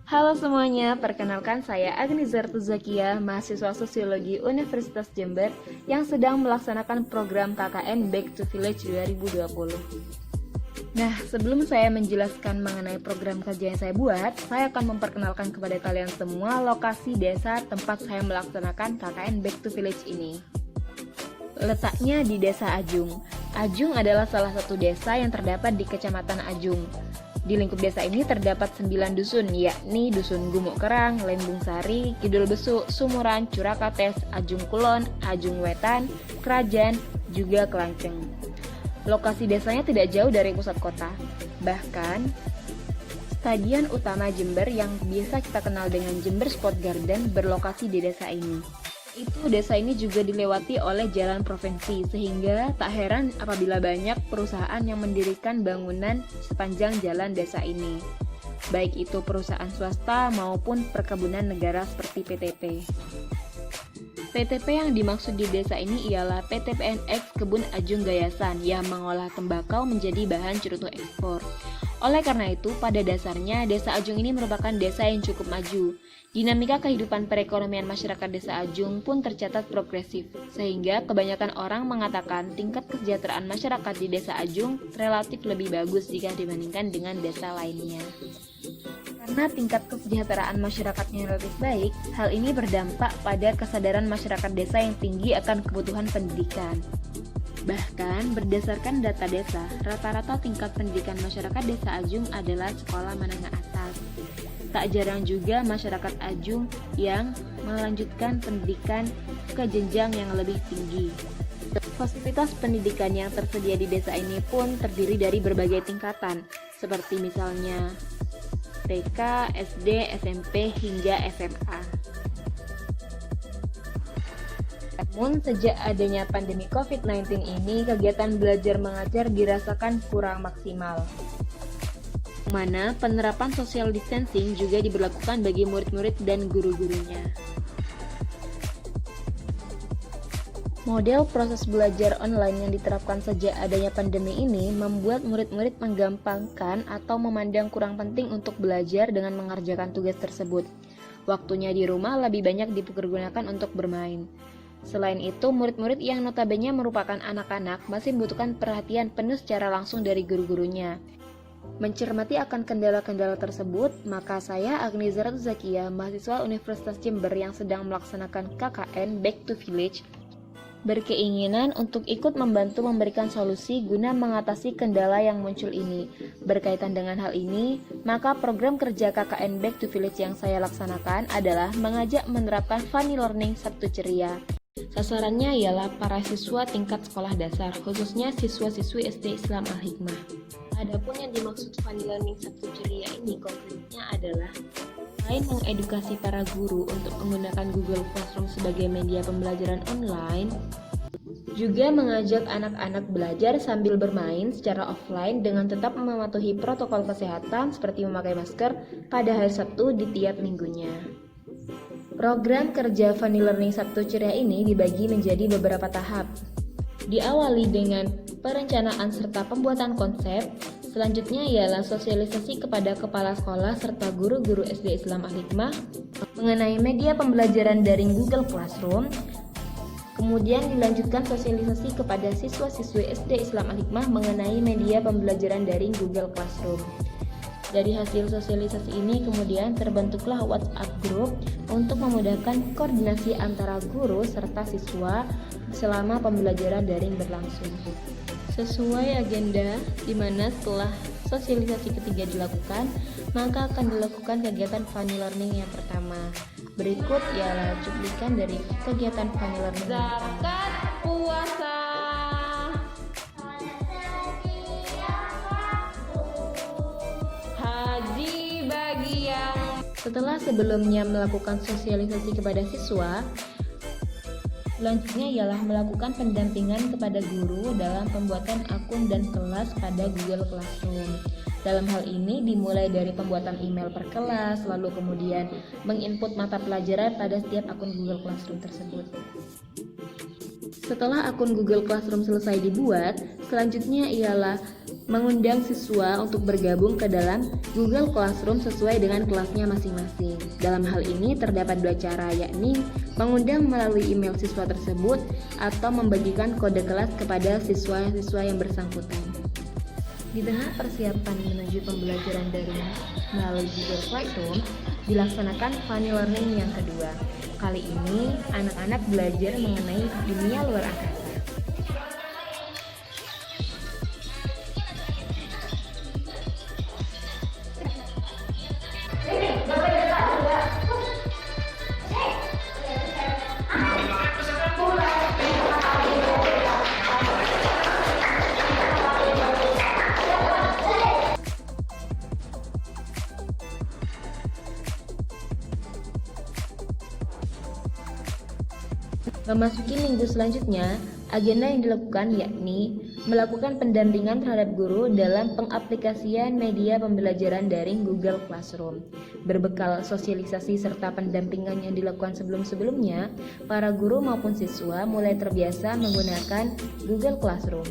Halo semuanya, perkenalkan saya Agnieszar Tuzakia, mahasiswa Sosiologi Universitas Jember yang sedang melaksanakan program KKN Back to Village 2020. Nah, sebelum saya menjelaskan mengenai program kerja yang saya buat, saya akan memperkenalkan kepada kalian semua lokasi desa tempat saya melaksanakan KKN Back to Village ini. Letaknya di Desa Ajung. Ajung adalah salah satu desa yang terdapat di Kecamatan Ajung. Di lingkup desa ini terdapat 9 dusun, yakni Dusun Gumuk Kerang, Lembung Sari, Kidul Besuk, Sumuran, Curakates, Ajung Kulon, Ajung Wetan, Kerajaan, juga Kelanceng. Lokasi desanya tidak jauh dari pusat kota. Bahkan, stadion utama Jember yang biasa kita kenal dengan Jember Sport Garden berlokasi di desa ini. Desa ini juga dilewati oleh jalan provinsi, sehingga tak heran apabila banyak perusahaan yang mendirikan bangunan sepanjang jalan desa ini, baik itu perusahaan swasta maupun perkebunan negara seperti PTP. PTP yang dimaksud di desa ini ialah PT PNX Kebun Ajung Gayasan yang mengolah tembakau menjadi bahan cerutu ekspor. Oleh karena itu, pada dasarnya Desa Ajung ini merupakan desa yang cukup maju. Dinamika kehidupan perekonomian masyarakat Desa Ajung pun tercatat progresif, sehingga kebanyakan orang mengatakan tingkat kesejahteraan masyarakat di Desa Ajung relatif lebih bagus jika dibandingkan dengan desa lainnya. Karena tingkat kesejahteraan masyarakatnya relatif baik, hal ini berdampak pada kesadaran masyarakat desa yang tinggi akan kebutuhan pendidikan. Bahkan, berdasarkan data desa, rata-rata tingkat pendidikan masyarakat Desa Ajung adalah sekolah menengah atas. Tak jarang juga masyarakat Ajung yang melanjutkan pendidikan ke jenjang yang lebih tinggi. Fasilitas pendidikan yang tersedia di desa ini pun terdiri dari berbagai tingkatan, seperti misalnya TK, SD, SMP, hingga SMA. Namun, sejak adanya pandemi COVID-19 ini, kegiatan belajar mengajar dirasakan kurang maksimal. Mana penerapan social distancing juga diberlakukan bagi murid-murid dan guru-gurunya. Model proses belajar online yang diterapkan sejak adanya pandemi ini membuat murid-murid menggampangkan atau memandang kurang penting untuk belajar dengan mengerjakan tugas tersebut. Waktunya di rumah lebih banyak dipergunakan untuk bermain. Selain itu, murid-murid yang notabene merupakan anak-anak masih membutuhkan perhatian penuh secara langsung dari guru-gurunya. Mencermati akan kendala-kendala tersebut, maka saya Agnieszar Tuzakia, mahasiswa Universitas Jember yang sedang melaksanakan KKN Back to Village, berkeinginan untuk ikut membantu memberikan solusi guna mengatasi kendala yang muncul ini. Berkaitan dengan hal ini, maka program kerja KKN Back to Village yang saya laksanakan adalah mengajak menerapkan Funny Learning Sabtu Ceria. Sasarannya ialah para siswa tingkat sekolah dasar, khususnya siswa-siswi SD Islam Al-Hikmah. Adapun yang dimaksud Funny Learning Sabtu Ceria ini konkretnya adalah selain mengedukasi para guru untuk menggunakan Google Classroom sebagai media pembelajaran online, juga mengajak anak-anak belajar sambil bermain secara offline dengan tetap mematuhi protokol kesehatan seperti memakai masker pada hari Sabtu di tiap minggunya. Program kerja Funny Learning Sabtu Ceria ini dibagi menjadi beberapa tahap. Diawali dengan perencanaan serta pembuatan konsep, selanjutnya ialah sosialisasi kepada kepala sekolah serta guru-guru SD Islam Al-Hikmah mengenai media pembelajaran daring Google Classroom. Kemudian dilanjutkan sosialisasi kepada siswa-siswi SD Islam Al-Hikmah mengenai media pembelajaran daring Google Classroom. Dari hasil sosialisasi ini kemudian terbentuklah WhatsApp group untuk memudahkan koordinasi antara guru serta siswa selama pembelajaran daring berlangsung. Sesuai agenda, di mana setelah sosialisasi ketiga dilakukan, maka akan dilakukan kegiatan Funny Learning yang pertama. Berikut ialah cuplikan dari kegiatan Funny Learning yang pertama. Zakat puasa. Haji bagi yang. Setelah sebelumnya melakukan sosialisasi kepada siswa, selanjutnya ialah melakukan pendampingan kepada guru dalam pembuatan akun dan kelas pada Google Classroom. Dalam hal ini dimulai dari pembuatan email per kelas, lalu kemudian menginput mata pelajaran pada setiap akun Google Classroom tersebut. Setelah akun Google Classroom selesai dibuat, selanjutnya ialah mengundang siswa untuk bergabung ke dalam Google Classroom sesuai dengan kelasnya masing-masing. Dalam hal ini terdapat dua cara, yakni mengundang melalui email siswa tersebut atau membagikan kode kelas kepada siswa-siswa yang bersangkutan. Di tengah persiapan menuju pembelajaran daring melalui Google Classroom, dilaksanakan funny learning yang kedua. Kali ini, anak-anak belajar mengenai dunia luar angkasa. Memasuki minggu selanjutnya, agenda yang dilakukan yakni melakukan pendampingan terhadap guru dalam pengaplikasian media pembelajaran daring Google Classroom. Berbekal sosialisasi serta pendampingan yang dilakukan sebelum-sebelumnya, para guru maupun siswa mulai terbiasa menggunakan Google Classroom.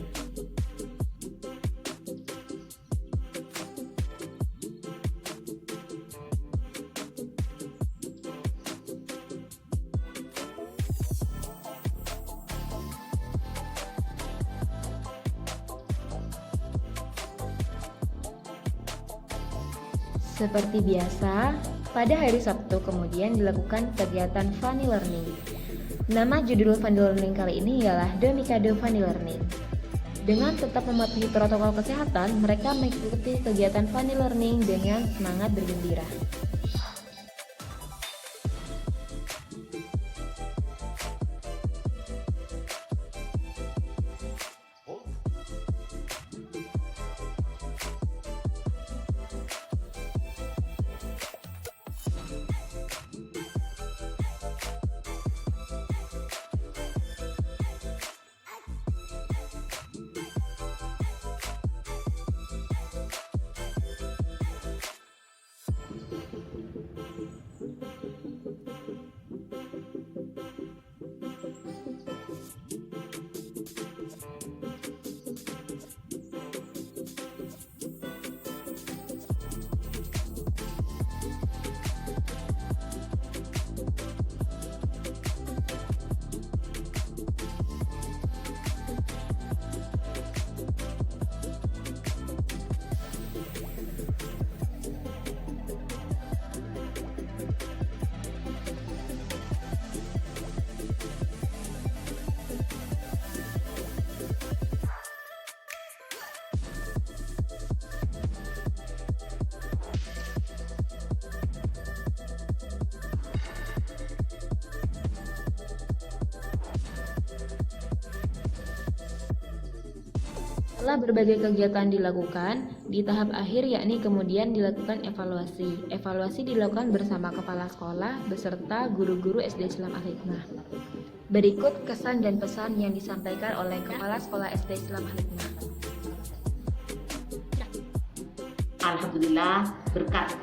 Seperti biasa, pada hari Sabtu kemudian dilakukan kegiatan funny learning. Nama judul funny learning kali ini ialah Domikado Funny Learning. Dengan tetap mematuhi protokol kesehatan, mereka mengikuti kegiatan funny learning dengan semangat bergembira. Setelah berbagai kegiatan dilakukan, di tahap akhir yakni kemudian dilakukan evaluasi. Evaluasi dilakukan bersama kepala sekolah beserta guru-guru SD Islam Al-Hikmah. Berikut kesan dan pesan yang disampaikan oleh kepala sekolah SD Islam Al-Hikmah. Alhamdulillah, berkat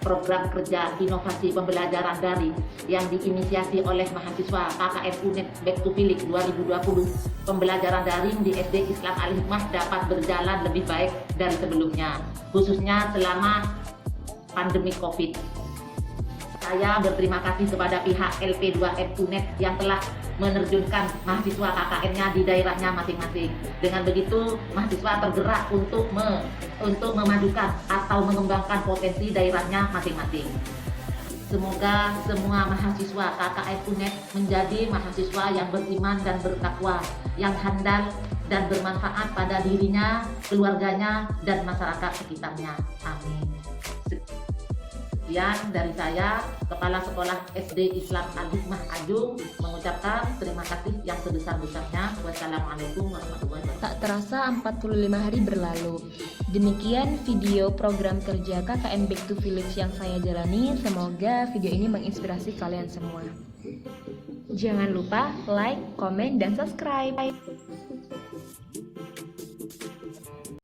program kerja inovasi pembelajaran daring yang diinisiasi oleh mahasiswa KKN UNED Back to Village 2020, pembelajaran daring di SD Islam Al-Hikmah dapat berjalan lebih baik dari sebelumnya, khususnya selama pandemi COVID. Saya berterima kasih kepada pihak LP2M UNED yang telah menerjunkan mahasiswa KKN-nya di daerahnya masing-masing. Dengan begitu, mahasiswa tergerak untuk memajukan atau mengembangkan potensi daerahnya masing-masing. Semoga semua mahasiswa KKN UNED menjadi mahasiswa yang beriman dan bertakwa, yang handal dan bermanfaat pada dirinya, keluarganya, dan masyarakat sekitarnya. Amin. Sekian dari saya, Kepala Sekolah SD Islam Al-Hikmah Ajung, mengucapkan terima kasih yang sebesar-besarnya. Wassalamualaikum warahmatullahi wabarakatuh. Tak terasa 45 hari berlalu. Demikian video program kerja KKN Back to Village yang saya jalani. Semoga video ini menginspirasi kalian semua. Jangan lupa like, komen, dan subscribe.